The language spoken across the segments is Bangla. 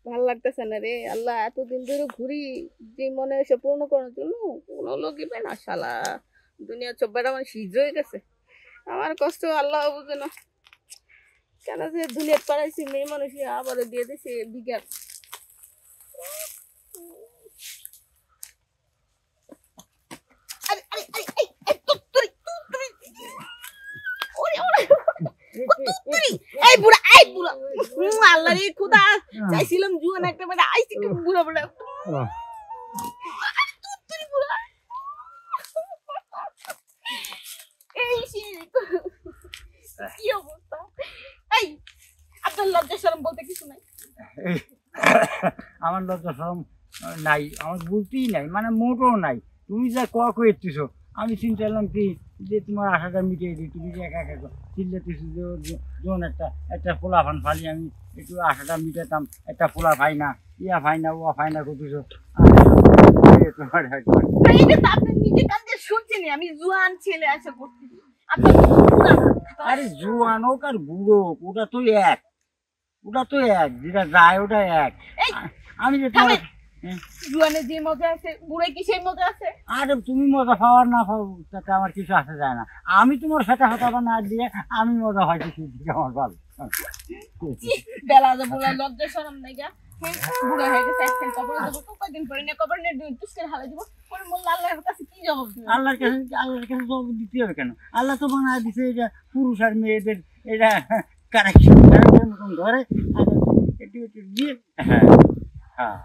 ভাল লাগতেছে না রে আল্লাহ, এতদিন ধরে ঘুরি যে মনে এসে পূর্ণ করার জন্য কোনো লোকই পায় না শালা। দুনিয়া চব্বাটা আমার সিজ হয়ে গেছে। আমার কষ্ট আল্লাহ বুঝে না কেন যে দুনিয়ার পাড়াইছি, মেয়ে মানুষই আবারও দিয়ে দিছে বিজ্ঞান। আরে আরে আরে এই এই তুই তুই ওরে ওরে এই বুড়া এই বুড়া আল্লাহ রে খোদা, চাইছিলাম জুয়ান একটা বেটা আইছি বুড়া বুড়া তুই বুড়া এই কি অবস্থা। এই আপনার লজ্জা শরম বলতে কিছু নাই? আমার লজ্জা শরম নাই, আমার বলতেই নাই, মানে মোটেও নাই। তুমি যা কইতেছ আমি চিন্তা করলাম কি যে তোমার আশাটা মিটিয়ে দিই। তুমি যে একা একা চিল্লাতেছো যে যখন একটা একটা পোলা ফান ফালি, আমি একটু আশাটা মিটাতাম। একটা পোলা ভাই না, ইয়া ভাই না, ও ভাই না করতেছো। তোমার আপনি নিজে কান দিয়ে শুনছেন আমি জুয়ান ছেলে আসে করছি আপনার। আরে জুয়ান হোক আর বুড়ো ওটা তো এক, ওটা তো এক, যেটা যায় ওটা এক। আমি যে তোমার জুয়ানে যে মজা আছে বুড়ে কি সেই মজা আছে? আরে তুমি মজা পাওয়ার না পাও তাতে আমার কিছু আসে যায় না। আমি তোমার সাথে হতাবা না দিয়ে আমি মজা হয় কিছু দিকে আমার ভালো। বেলা যে বুড়া লজ্জা শরম নাই গা, বুড়া হয়ে গেছে এখন কবর দেব তো কয়দিন পরে না কবর নিয়ে দুষ্কের হালে দিব পরে মোল্লা আল্লাহর কাছে কি জবাব দিব? আল্লাহর কাছে জবাব দিতে হবে কেন? আল্লাহ তো বানায় দিছে এটা পুরুষ আর মেয়েদের এটা কারেকশন ধরে একটু একটু দিয়ে। হ্যাঁ হ্যাঁ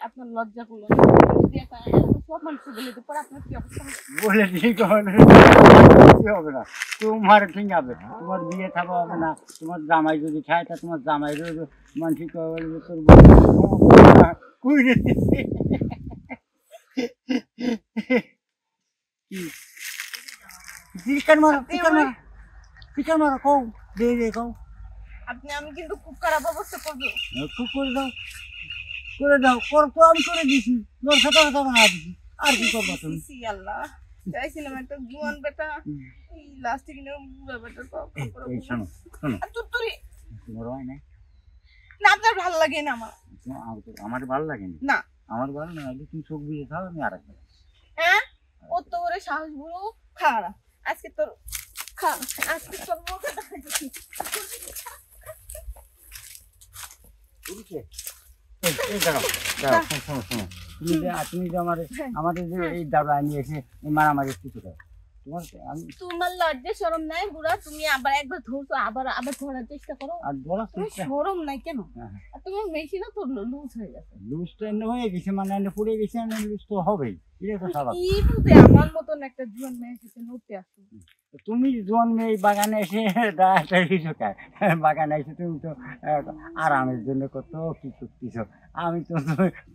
আপনার লজ্জা গুলো সব মানুষ বলে দিতে পরে আপনার কি অবস্থা বলে ঠিক হবে না, তোমার ঠিক হবে, তোমার বিয়ে থাকা হবে না। তোমার জামাই যদি খায় তা তোমার জামাই মানসিক আপনি? আমি কিন্তু খুব খারাপ অবস্থা করবো। খুব করে দাও, করে দাও, কর তো আমি করে দিছি, তোর সাথে কথা বানা দিছি, আর কি করবো তুমি? আল্লাহ চাইছিলাম একটা জুয়ান বেটা, এই লাস্টে কিনে বুড়া বেটা। এই শোনো শোনো, তুই তোমার হয় না? না আপনার ভালো লাগে না আমার। আমার ভালো লাগেনি না, আমার ভালো না লাগলে তুমি চোখ বুঝে খাও, আমি আর একটা। হ্যাঁ ও তো ওরে সাহস বুড়ো খাওয়া আজকে তোর খা, আজকে তোর মুখে দেখাচ্ছি। তুমি যে আমাদের যে এই দাদা নিয়ে এসে মারামারি কিছু তোমার লজ্জা শরম নাই বুড়া? তুমি আবার একবার ধরছো আবার আবার ধরার চেষ্টা করো, আর ধরার শরম নাই কেন? আর তোমার মেশিনও তো লুজ হয়ে গেছে। লুজ তো এনে হয়ে গেছে, মানে এনে পড়ে গেছে, এনে লুজ তো হবেই। কি বুঝে আমার মতন একটা জীবন মেয়ে এসেছে নড়তে আসো। তুমি জোয়ান মেয়ে বাগানে এসে বাগানে এসে তুমি তো আরামের জন্য কত কি করতেছ। আমি তো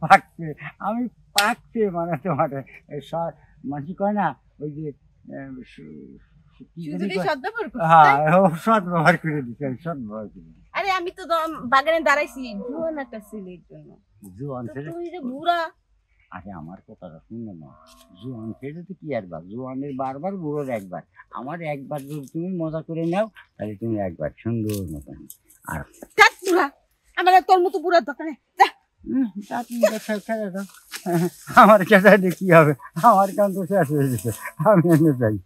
পাকছে, আমি পাকছে মানে তোমার মানুষ কয় না ওই যে সৎ ব্যবহার করে দিচ্ছে, আমি সৎ ব্যবহার করে দিচ্ছি। আরে আমি তো বাগানে দাঁড়াইছি জুয়ান একটা ছেলের জন্য। জোয়ান ছেলে তুই যে বুড়া। আরে আমার কথাটা শুনে না, জোয়ান ছেলে তো কি একবার, জোয়ানের বারবার, বুড়োর একবার। আমার একবার যদি তুমি মজা করে নাও তাহলে তুমি একবার সুন্দর মতন। আর বুড়া আমার তোর মতো বুড়ার দোকানে আমার কাছে কি হবে, আমার কান তো শেষ হয়ে গেছে, আমি এনে যাই।